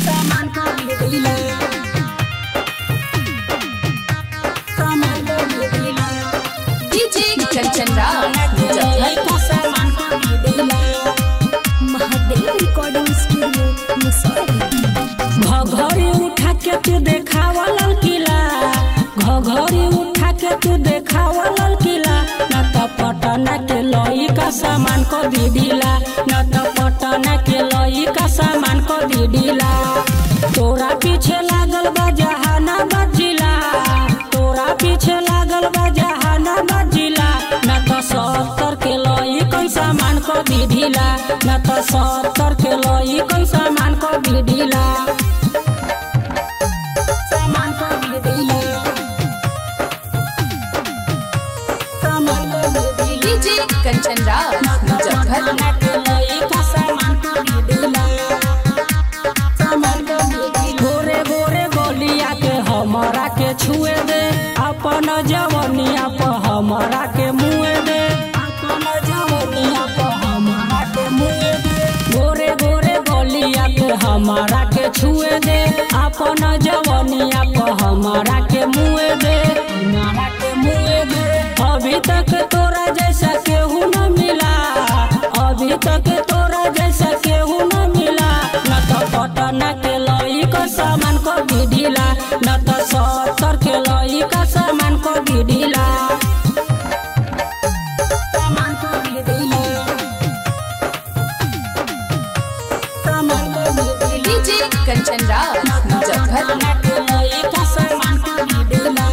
सामान को दिला सामान को दिला डीजे कंचन राज का सामान को दिला महादेव रिकॉर्डिंग स्टूडियो मुसहरी। घघरी उठा के तू देखावा ललकिला घघरी उठा के तू देखावा ललकिला न त पटना के लई का सामान को दिला न त पटना के लई का सामान को दिला तोरा पीछे लागल बा जहानाबाद जिला तोरा पीछे लागल बा जहानाबाद जिला न त 70 के लई कौन सामान को दिला न त 70 के लई कौन सामान को दिला सामान को दिला सामान को दिला डीजे कंचन राज मुजफ्फरपुर के लई का सामान को दिला सामान को दिला गोरे गोरे गोलिया के हमरा के छुए दे अपन जवनिया पर हमरा के मुए दे अपन जवनिया पर हमरा के मुए दे गोरे गोरे गोलिया के हमरा के छुए दे अपन जवनिया पर हमरा के मुए दे हमरा के मुए दे अभी तक तोरा जैसा केहू न मिला अभी तक तोरा जैसा केहू न मिला न तो पटना के लई का सामान को दिला न तो 70 के लई का सामान को दिला सामान को दिला सामान को दिला डीजे कंचन राज मुजफ्फरपुर के लई का सामान को दिला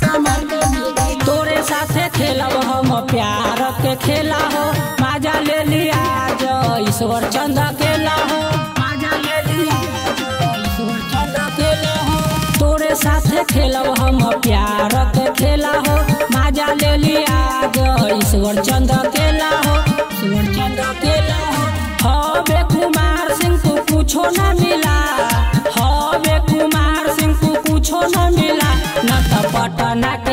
सामान को दिला तोरे साथे खेलब हम प्यार के खेला हो मजा ले लिया जो ईश्वर चंद अकेला हो मजा ले लिया जो ईश्वर चंद अकेला हो तोरे साथे खेलब हम प्यार के खेला हो मजा ले लिया जो ईश्वर चंद अकेला हो ईश्वर चंद अकेला हो हवे कुमार सिंह को कुछो न मिला हवे कुमार सिंह को कुछो न मिला न त पटना के